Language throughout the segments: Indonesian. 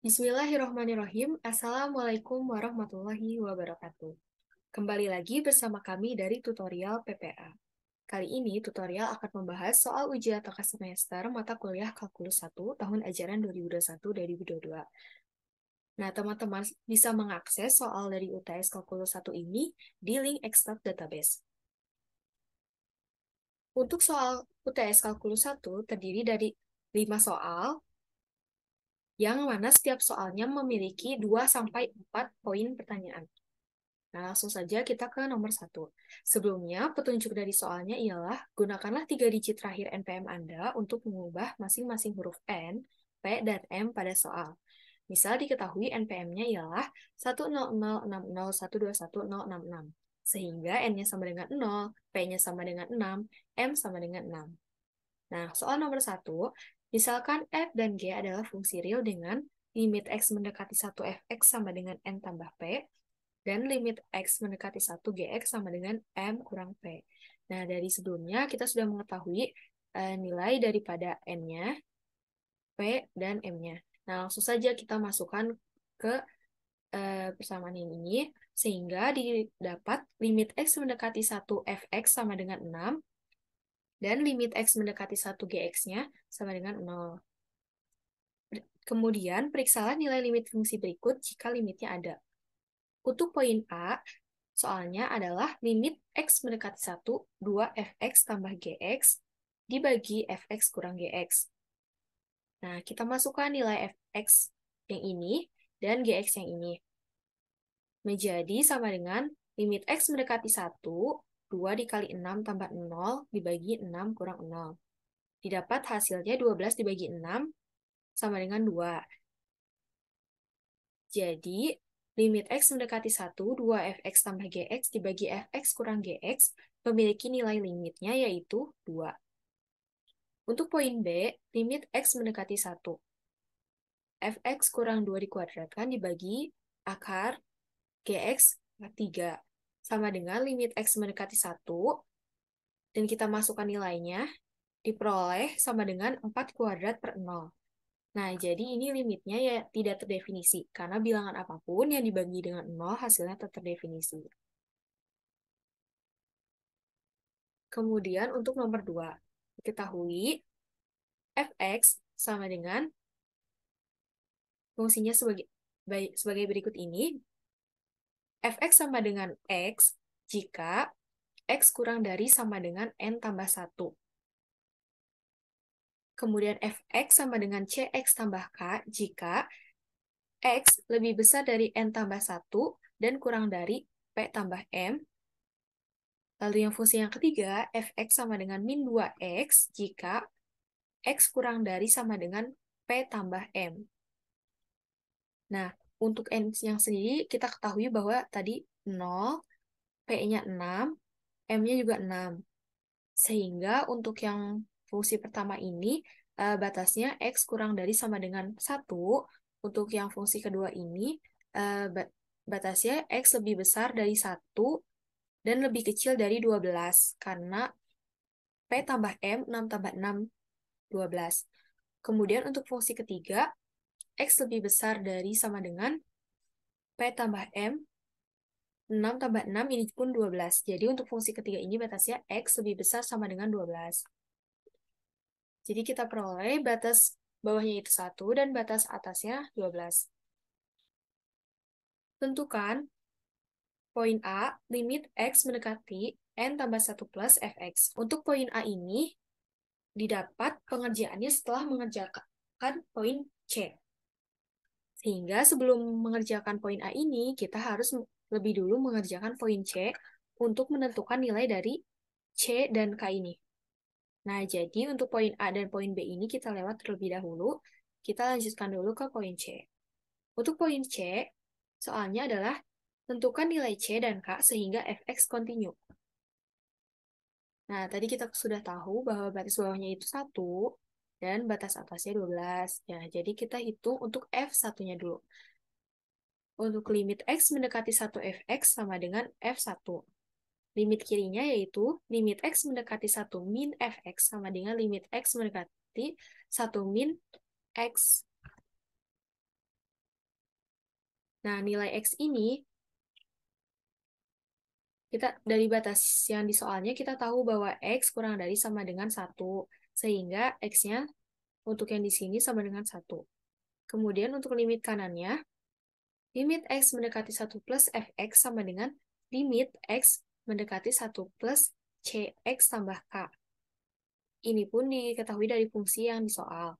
Bismillahirrahmanirrahim. Assalamualaikum warahmatullahi wabarakatuh. Kembali lagi bersama kami dari tutorial PPA. Kali ini tutorial akan membahas soal ujian tengah semester mata kuliah Kalkulus 1 tahun ajaran 2021-2022. Nah, teman-teman bisa mengakses soal dari UTS Kalkulus 1 ini di link Extract Database. Untuk soal UTS Kalkulus 1 terdiri dari 5 soal, yang mana setiap soalnya memiliki 2-4 poin pertanyaan. Nah, langsung saja kita ke nomor 1. Sebelumnya, petunjuk dari soalnya ialah gunakanlah 3 digit terakhir NPM Anda untuk mengubah masing-masing huruf N, P, dan M pada soal. Misal diketahui NPM-nya ialah 10060121066, sehingga N-nya sama dengan 0, P-nya sama dengan 6, M sama dengan 6. Nah, soal nomor 1, misalkan f dan g adalah fungsi real dengan limit x mendekati 1 fx sama dengan n tambah p, dan limit x mendekati 1 gx sama dengan m kurang p. Nah, dari sebelumnya kita sudah mengetahui nilai daripada n-nya, p, dan m-nya. Nah, langsung saja kita masukkan ke persamaan ini, sehingga didapat limit x mendekati 1 fx sama dengan 6, dan limit x mendekati 1 gx-nya sama dengan 0. Kemudian, periksalah nilai limit fungsi berikut jika limitnya ada. Untuk poin A, soalnya adalah limit x mendekati 1, 2 fx tambah gx dibagi fx kurang gx. Nah, kita masukkan nilai fx yang ini dan gx yang ini. Menjadi sama dengan limit x mendekati 1, 2 dikali 6 tambah 0 dibagi 6 kurang 0. Didapat hasilnya 12 dibagi 6 sama dengan 2. Jadi, limit x mendekati 1, 2 fx tambah gx dibagi fx kurang gx memiliki nilai limitnya yaitu 2. Untuk poin B, limit x mendekati 1. Fx kurang 2 dikuadratkan dibagi akar gx 3. Sama dengan limit x mendekati 1, dan kita masukkan nilainya, diperoleh sama dengan 4 kuadrat per 0. Nah, jadi ini limitnya ya tidak terdefinisi, karena bilangan apapun yang dibagi dengan 0 hasilnya tetap terdefinisi. Kemudian untuk nomor 2, diketahui fx sama dengan fungsinya sebagai berikut ini. Fx sama dengan x jika x kurang dari sama dengan n tambah 1. Kemudian fx sama dengan cx tambah k jika x lebih besar dari n tambah 1 dan kurang dari p tambah m. Lalu yang fungsi yang ketiga, fx sama dengan min 2x jika x kurang dari sama dengan p tambah m. Nah, untuk n yang sendiri kita ketahui bahwa tadi 0, p-nya 6, m-nya juga 6. Sehingga untuk yang fungsi pertama ini, batasnya x kurang dari sama dengan 1. Untuk yang fungsi kedua ini, batasnya x lebih besar dari 1 dan lebih kecil dari 12, karena P tambah M, 6 tambah 6, 12. Kemudian untuk fungsi ketiga, X lebih besar dari sama dengan P tambah M, 6 tambah 6, ini pun 12. Jadi untuk fungsi ketiga ini batasnya X lebih besar sama dengan 12. Jadi kita peroleh batas bawahnya itu 1 dan batas atasnya 12. Tentukan poin A, limit X mendekati N tambah 1 plus Fx. Untuk poin A ini, didapat pengerjaannya setelah mengerjakan poin C. Sehingga sebelum mengerjakan poin A ini, kita harus lebih dulu mengerjakan poin C untuk menentukan nilai dari C dan K ini. Nah, jadi untuk poin A dan poin B ini kita lewat terlebih dahulu. Kita lanjutkan dulu ke poin C. Untuk poin C, soalnya adalah tentukan nilai C dan K sehingga fx continue. Nah, tadi kita sudah tahu bahwa batas bawahnya itu 1 dan batas atasnya 12. Ya, jadi kita hitung untuk f1-nya dulu. Untuk limit x mendekati 1 fx sama dengan f1. Limit kirinya yaitu limit x mendekati 1 min fx sama dengan limit x mendekati 1 min x. Nah, nilai X ini, kita dari batas yang di soalnya, kita tahu bahwa X kurang dari sama dengan 1. Sehingga X-nya untuk yang di sini sama dengan 1. Kemudian untuk limit kanannya, limit X mendekati 1 plus Fx sama dengan limit X mendekati 1 plus Cx tambah K. Ini pun diketahui dari fungsi yang di soal.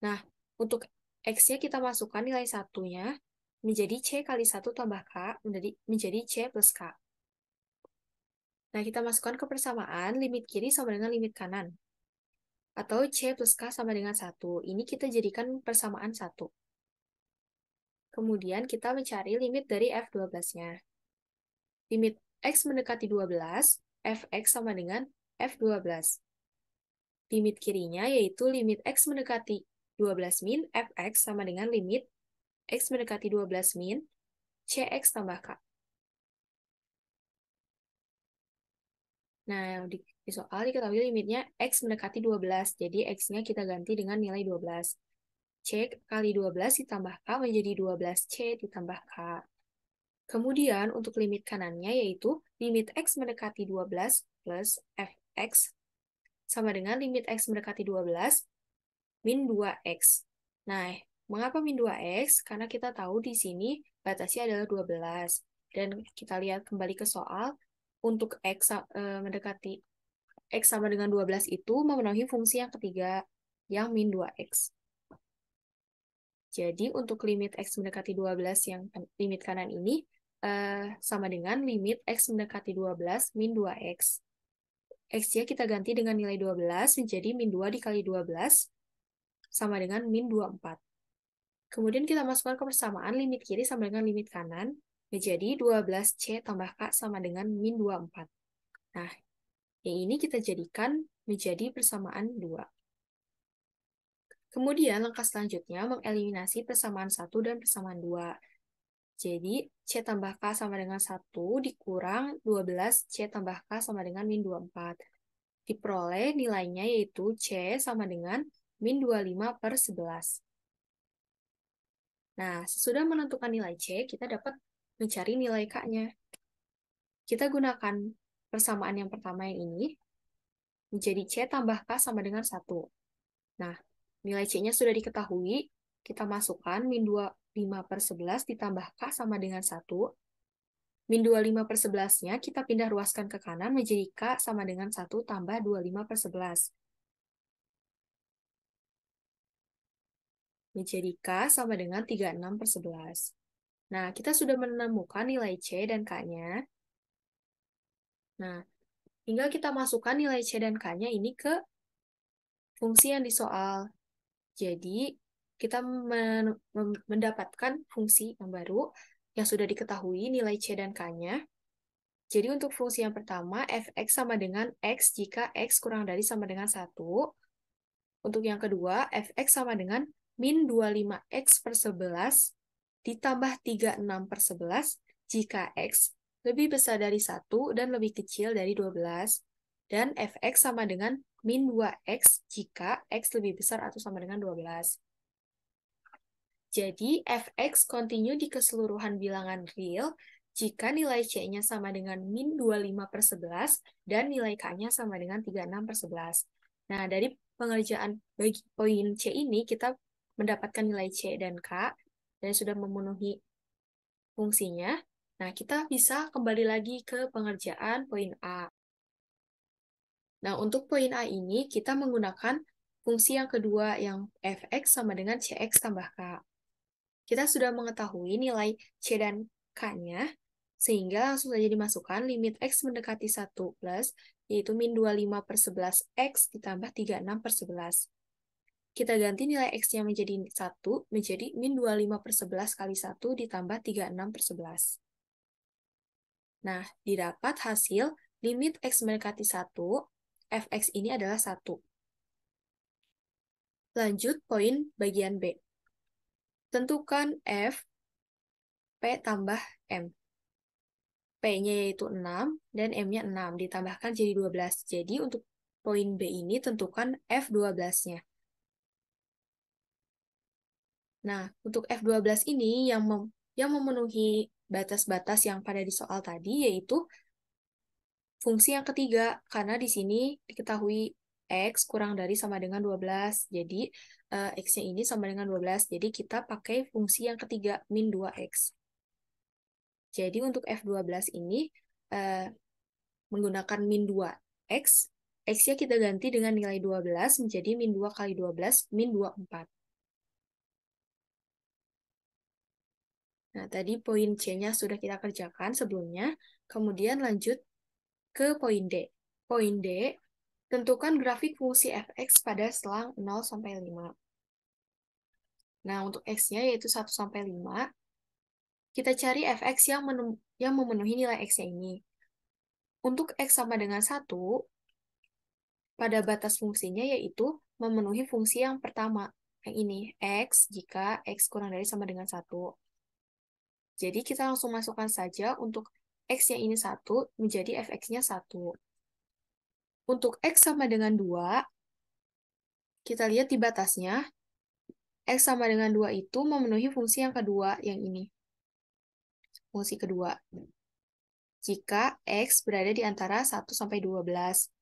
Nah, untuk X-nya kita masukkan nilai satunya menjadi C kali 1 tambah K menjadi C plus K. Nah, kita masukkan ke persamaan, limit kiri sama dengan limit kanan. Atau C plus K sama dengan 1. Ini kita jadikan persamaan 1. Kemudian kita mencari limit dari F12-nya. Limit X mendekati 12, Fx sama dengan F12. Limit kirinya yaitu limit X mendekati 12 min, Fx sama dengan limit X mendekati 12 min, Cx tambah K. Nah, di soal diketahui limitnya X mendekati 12, jadi X-nya kita ganti dengan nilai 12. C kali 12 ditambah K menjadi 12C ditambah K. Kemudian untuk limit kanannya yaitu limit X mendekati 12 plus Fx sama dengan limit X mendekati 12 min 2X. Nah, mengapa min 2X? Karena kita tahu di sini batasnya adalah 12. Dan kita lihat kembali ke soal, untuk X mendekati X sama dengan 12 itu memenuhi fungsi yang ketiga, yang min 2X. Jadi untuk limit X mendekati 12 yang limit kanan ini sama dengan limit X mendekati 12 min 2X. X-nya kita ganti dengan nilai 12 menjadi min 2 dikali 12 sama dengan min 24. Kemudian kita masukkan ke persamaan limit kiri sama dengan limit kanan menjadi 12C tambah K sama dengan min 24. Nah, yang ini kita jadikan menjadi persamaan 2. Kemudian langkah selanjutnya mengeliminasi persamaan 1 dan persamaan 2. Jadi, C tambah K sama dengan 1 dikurang 12C tambah K sama dengan min 24. Diperoleh nilainya yaitu C sama dengan min 25 per 11. Nah, sesudah menentukan nilai C, kita dapat mencari nilai K-nya. Kita gunakan persamaan yang pertama yang ini, menjadi C tambah K sama dengan 1. Nah, nilai C-nya sudah diketahui, kita masukkan min 25 per 11 ditambah K sama dengan 1. Min 25 per 11-nya kita pindah ruaskan ke kanan menjadi K sama dengan 1 tambah 25 per 11. Menjadi K sama dengan 36 per 11. Nah, kita sudah menemukan nilai C dan K-nya. Nah, tinggal kita masukkan nilai C dan K-nya ini ke fungsi yang di soal. Jadi, kita mendapatkan fungsi yang baru yang sudah diketahui nilai C dan K-nya. Jadi, untuk fungsi yang pertama, fx sama dengan x jika x kurang dari sama dengan 1. Untuk yang kedua, fx sama dengan min 25x per 11 ditambah 36 per 11 jika x lebih besar dari 1 dan lebih kecil dari 12. Dan fx sama dengan min 2x jika x lebih besar atau sama dengan 12. Jadi, fx kontinu di keseluruhan bilangan real jika nilai c-nya sama dengan min 25 per 11 dan nilai k-nya sama dengan 36 per 11. Nah, dari pengerjaan bagi poin C ini, kita mendapatkan nilai C dan K dan sudah memenuhi fungsinya. Nah, kita bisa kembali lagi ke pengerjaan poin A. Nah, untuk poin A ini, kita menggunakan fungsi yang kedua, yang fx sama dengan cx tambah k. Kita sudah mengetahui nilai C dan K-nya, sehingga langsung saja dimasukkan limit X mendekati 1 plus, yaitu min 25 per 11 X ditambah 36 per 11. Kita ganti nilai X-nya menjadi 1, menjadi min 25 per 11 kali 1 ditambah 36 per 11. Nah, didapat hasil limit X mendekati 1, Fx ini adalah 1. Lanjut poin bagian B. Tentukan F P tambah M. P-nya yaitu 6, dan M-nya 6. Ditambahkan jadi 12. Jadi untuk poin B ini tentukan F12-nya. Nah, untuk F12 ini yang yang memenuhi batas-batas yang pada di soal tadi, yaitu fungsi yang ketiga, karena di sini diketahui X kurang dari sama dengan 12. Jadi, X-nya ini sama dengan 12. Jadi, kita pakai fungsi yang ketiga, min 2X. Jadi, untuk F12 ini, menggunakan min 2X, X-nya kita ganti dengan nilai 12 menjadi min 2 kali 12, min 24. Nah, tadi poin C-nya sudah kita kerjakan sebelumnya. Kemudian lanjut ke poin D. Poin D, tentukan grafik fungsi f(x) pada selang 0 sampai 5. Nah, untuk x-nya yaitu 1 sampai 5, kita cari f(x) yang memenuhi nilai x-nya ini. Untuk x sama dengan 1, pada batas fungsinya yaitu memenuhi fungsi yang pertama, yang ini, x jika x kurang dari sama dengan 1. Jadi kita langsung masukkan saja untuk x-nya ini 1 menjadi fx-nya 1. Untuk x sama dengan 2, kita lihat di batasnya, x sama dengan 2 itu memenuhi fungsi yang kedua, yang ini. Fungsi kedua. Jika x berada di antara 1 sampai 12.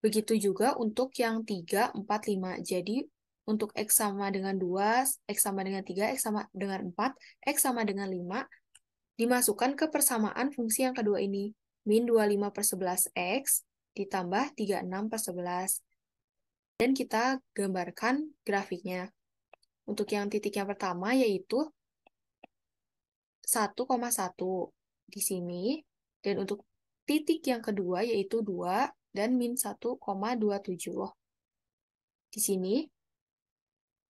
Begitu juga untuk yang 3, 4, 5. Jadi, untuk x sama dengan 2, x sama dengan 3, x sama dengan 4, x sama dengan 5, dimasukkan ke persamaan fungsi yang kedua ini. Min 25 per 11x ditambah 36 per 11. Dan kita gambarkan grafiknya. Untuk yang titik yang pertama yaitu 1,1 di sini. Dan untuk titik yang kedua yaitu 2 dan min 1,27 di sini.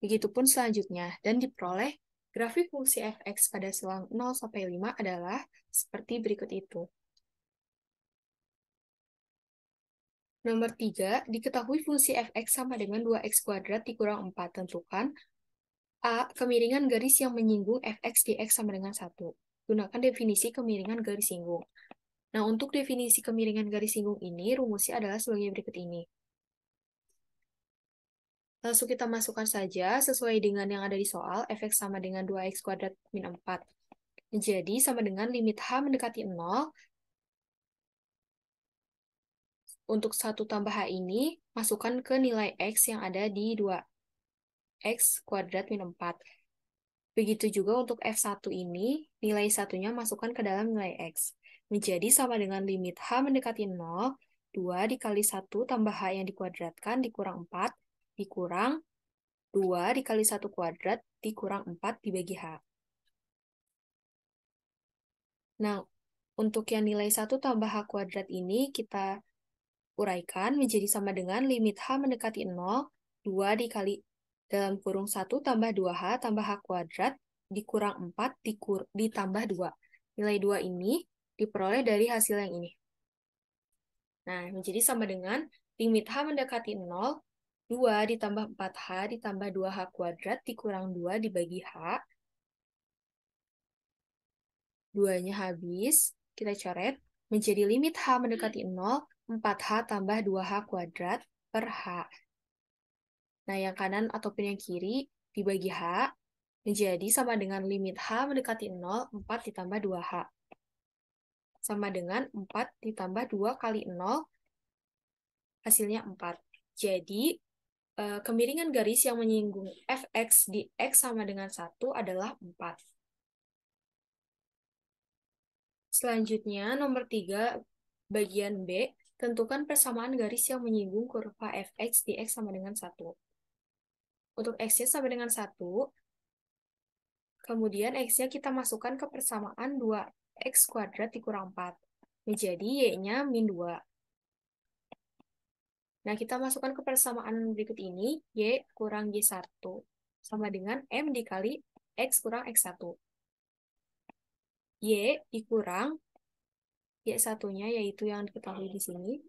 Begitupun selanjutnya. Dan diperoleh grafik fungsi f(x) pada selang 0 sampai 5 adalah seperti berikut itu. Nomor 3, diketahui fungsi f(x) sama dengan 2x kuadrat dikurang 4. Tentukan A. Kemiringan garis yang menyinggung fx di x sama dengan 1. Gunakan definisi kemiringan garis singgung. Nah, untuk definisi kemiringan garis singgung ini, rumusnya adalah sebagai berikut ini. Langsung kita masukkan saja sesuai dengan yang ada di soal, fx sama dengan 2x kuadrat min 4. Jadi, sama dengan limit h mendekati 0. Untuk 1 tambah h ini, masukkan ke nilai x yang ada di 2x kuadrat min 4. Begitu juga untuk F1 ini, nilai satunya masukkan ke dalam nilai X. Menjadi sama dengan limit H mendekati 0, 2 dikali 1 tambah H yang dikuadratkan dikurang 4, dikurang 2 dikali 1 kuadrat dikurang 4 dibagi H. Nah, untuk yang nilai 1 tambah H kuadrat ini kita uraikan menjadi sama dengan limit H mendekati 0, 2 dikali dalam kurung 1 tambah 2H tambah H kuadrat dikurang 4 ditambah 2. Nilai 2 ini diperoleh dari hasil yang ini. Nah, menjadi sama dengan limit H mendekati 0, 2 ditambah 4H ditambah 2H kuadrat dikurang 2 dibagi H. 2-nya habis, kita coret. Menjadi limit H mendekati 0, 4H tambah 2H kuadrat per H. Nah, yang kanan ataupun yang kiri dibagi H, menjadi sama dengan limit H mendekati 0, 4 ditambah 2H. Sama dengan 4 ditambah 2 kali 0, hasilnya 4. Jadi, kemiringan garis yang menyinggung fx di x sama dengan 1 adalah 4. Selanjutnya, nomor 3, bagian B, tentukan persamaan garis yang menyinggung kurva fx di x sama dengan 1. Untuk x-nya sama dengan 1, kemudian x-nya kita masukkan ke persamaan 2x kuadrat dikurang 4. Menjadi y-nya min 2. Nah, kita masukkan ke persamaan berikut ini, y kurang y1 sama dengan m dikali x kurang x1. Y dikurang y1-nya, yaitu yang diketahui di sini,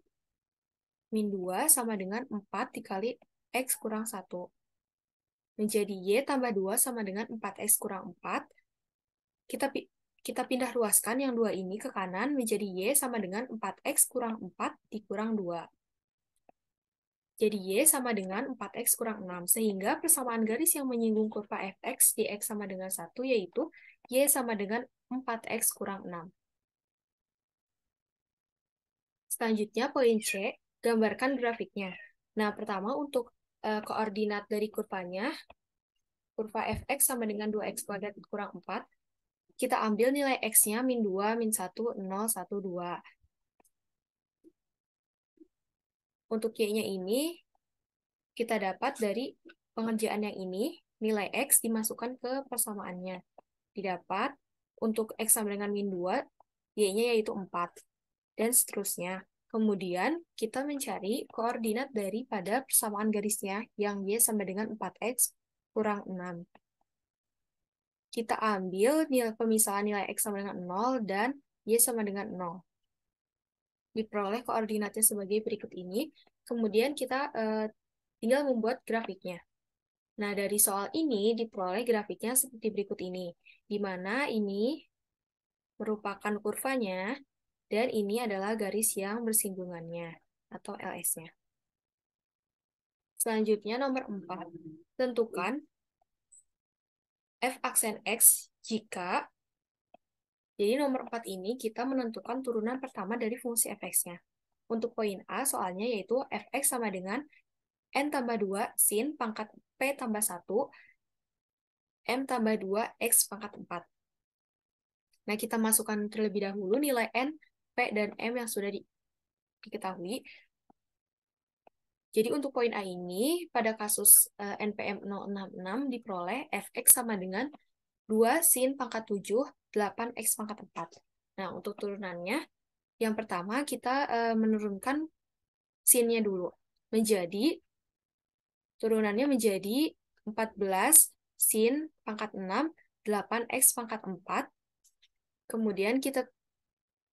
min 2 sama dengan 4 dikali x kurang 1. Menjadi y tambah 2 sama dengan 4x kurang 4. Kita pindah luaskan yang 2 ini ke kanan, menjadi y sama dengan 4x kurang 4 dikurang 2. Jadi Y sama dengan 4X kurang 6. Sehingga persamaan garis yang menyinggung kurva fx di X sama dengan 1 yaitu Y sama dengan 4X kurang 6. Selanjutnya poin C, gambarkan grafiknya. Nah, pertama untuk koordinat dari kurvanya, kurva fx sama dengan 2x kuadrat kurang 4, kita ambil nilai x-nya min 2, min 1, 0, 1, 2. Untuk y-nya ini, kita dapat dari pengerjaan yang ini, nilai x dimasukkan ke persamaannya. Didapat, untuk x sama dengan min 2, y-nya yaitu 4. Dan seterusnya. Kemudian, kita mencari koordinat daripada persamaan garisnya yang y sama dengan 4x kurang 6. Kita ambil nilai pemisahan nilai x sama dengan 0 dan y sama dengan 0. Diperoleh koordinatnya sebagai berikut ini. Kemudian kita tinggal membuat grafiknya. Nah, dari soal ini diperoleh grafiknya seperti berikut ini, di mana ini merupakan kurvanya, dan ini adalah garis yang bersinggungannya, atau LS-nya. Selanjutnya nomor 4. Tentukan f aksen x jika, jadi nomor 4 ini kita menentukan turunan pertama dari fungsi fx-nya. Untuk poin A soalnya yaitu fx sama dengan n tambah 2 sin pangkat p tambah 1 m tambah 2 x pangkat 4. Nah, kita masukkan terlebih dahulu nilai n, p, dan m yang sudah diketahui. Jadi untuk poin A ini, pada kasus NPM 066 diperoleh fx sama dengan 2 sin pangkat 7, 8x pangkat 4. Nah, untuk turunannya, yang pertama kita menurunkan sinnya dulu. Turunannya menjadi 14 sin pangkat 6, 8x pangkat 4. Kemudian kita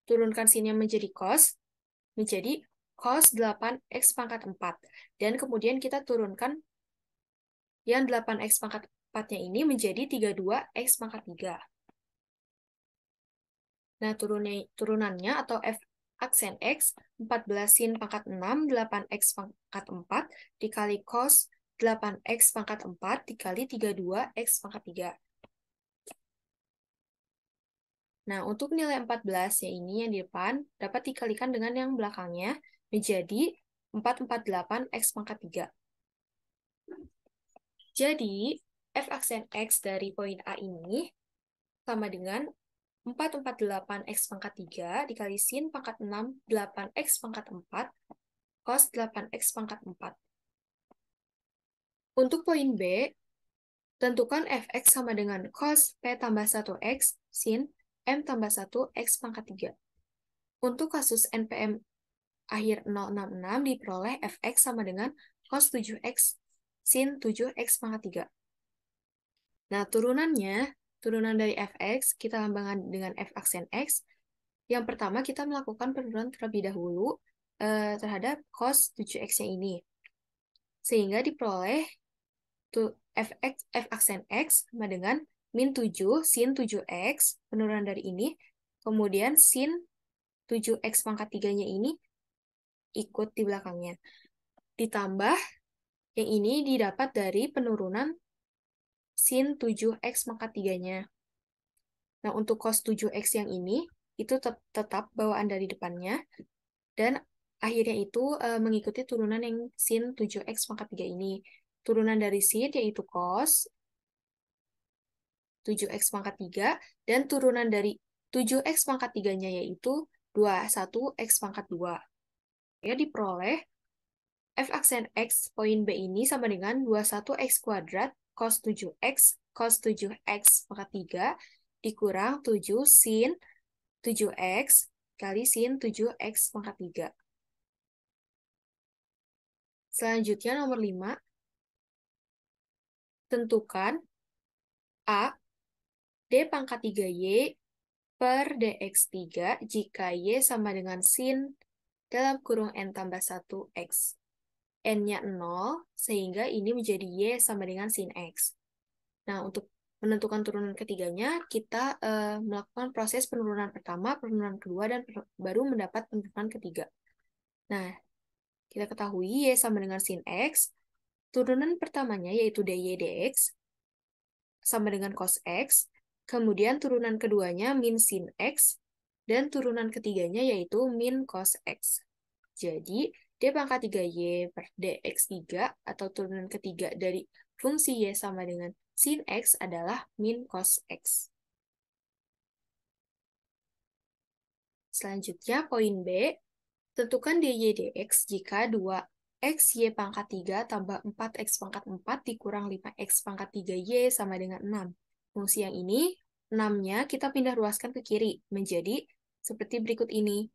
turunkan sinnya menjadi cos, menjadi cos 8x pangkat 4. Dan kemudian kita turunkan yang 8x pangkat 4-nya ini menjadi 32x pangkat 3. Nah, turunannya atau f aksen x, 14 sin pangkat 6, 8x pangkat 4, dikali cos 8x pangkat 4, dikali 32x pangkat 3. Nah, untuk nilai 14 ya ini yang di depan dapat dikalikan dengan yang belakangnya menjadi 448x pangkat 3. Jadi, f aksen x dari poin A ini sama dengan 448x pangkat 3 dikali sin pangkat 6, 8x pangkat 4, cos 8x pangkat 4. Untuk poin B, tentukan fx sama dengan cos p tambah 1x sin m tambah 1x pangkat 3. Untuk kasus NPM akhir 066 diperoleh fx sama dengan cos 7x sin 7x pangkat 3. Nah, turunan dari fx, kita lambangkan dengan f aksen x. Yang pertama, kita melakukan penurunan terlebih dahulu terhadap cos 7x-nya ini. Sehingga diperoleh f aksen x sama dengan min 7 sin 7x, penurunan dari ini. Kemudian sin 7x pangkat 3-nya ini ikut di belakangnya. Ditambah yang ini didapat dari penurunan sin 7x pangkat 3-nya. Nah, untuk cos 7x yang ini, itu tetap bawaan dari depannya, dan akhirnya itu mengikuti turunan yang sin 7x pangkat 3 ini. Turunan dari sin yaitu cos 7x pangkat 3, dan turunan dari 7x pangkat 3-nya yaitu 21x pangkat 2. Ya, diperoleh f aksen x poin B ini sama dengan 21x kuadrat cos 7x cos 7x pangkat 3 dikurang 7 sin 7x kali sin 7x pangkat 3. Selanjutnya nomor 5. Tentukan A, D pangkat 3Y per dx3 jika Y sama dengan sin dalam kurung N tambah 1X. N-nya 0, sehingga ini menjadi Y sama dengan sin X. Nah, untuk menentukan turunan ketiganya, kita melakukan proses penurunan pertama, penurunan kedua, dan baru mendapat penurunan ketiga. Nah, Kita ketahui Y sama dengan sin X, turunan pertamanya yaitu dy dx sama dengan cos X, kemudian turunan keduanya min sin X, dan turunan ketiganya yaitu min cos X. Jadi, d pangkat 3y per dx3 atau turunan ketiga dari fungsi y sama dengan sin X adalah min cos X. Selanjutnya, poin B, tentukan dy dx jika 2x y pangkat 3 tambah 4x pangkat 4 dikurang 5x pangkat 3y sama dengan 6. Fungsi yang ini, 6-nya kita pindah ruaskan ke kiri, menjadi seperti berikut ini.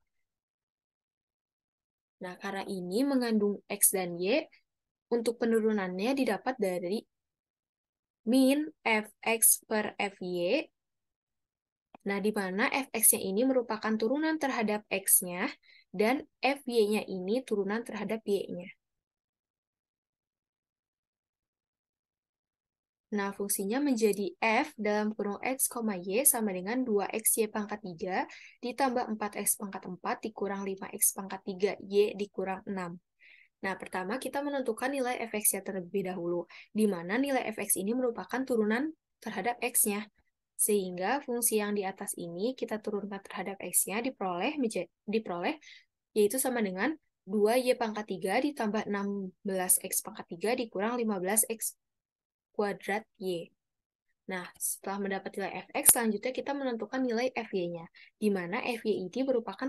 Nah, karena ini mengandung x dan y, untuk penurunannya didapat dari min fx per fy. Nah, di mana fx-nya ini merupakan turunan terhadap x-nya, dan fy-nya ini turunan terhadap y-nya. Nah, fungsinya menjadi f dalam kurung x, y sama dengan 2xy pangkat 3 ditambah 4x pangkat 4 dikurang 5x pangkat 3y dikurang 6. Nah, pertama kita menentukan nilai fx-nya terlebih dahulu, di mana nilai fx ini merupakan turunan terhadap x-nya. Sehingga fungsi yang di atas ini kita turunkan terhadap x-nya diperoleh yaitu sama dengan 2y pangkat 3 ditambah 16x pangkat 3 dikurang 15x kuadrat y. Nah, setelah mendapat nilai fx, selanjutnya kita menentukan nilai fy-nya, di mana fy ini merupakan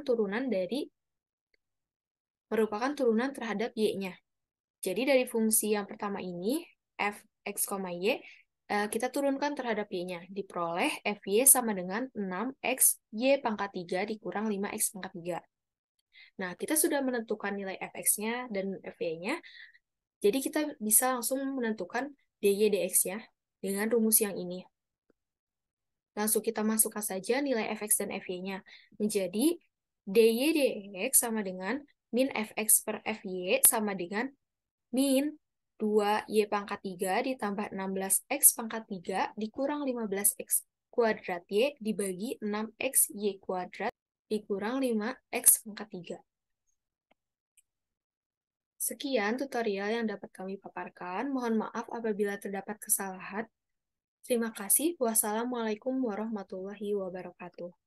turunan terhadap y-nya. Jadi dari fungsi yang pertama ini, fx, y, kita turunkan terhadap y-nya. Diperoleh fy sama dengan 6x y pangkat 3 dikurang 5x pangkat 3. Nah, kita sudah menentukan nilai fx-nya dan fy-nya, jadi kita bisa langsung menentukan dy dx-nya dengan rumus yang ini. Langsung kita masukkan saja nilai fx dan fy-nya. Menjadi dy dx sama dengan min fx per fy sama dengan min 2y pangkat 3 ditambah 16x pangkat 3 dikurang 15x kuadrat y dibagi 6x y kuadrat dikurang 5x pangkat 3. Sekian tutorial yang dapat kami paparkan. Mohon maaf apabila terdapat kesalahan. Terima kasih. Wassalamualaikum warahmatullahi wabarakatuh.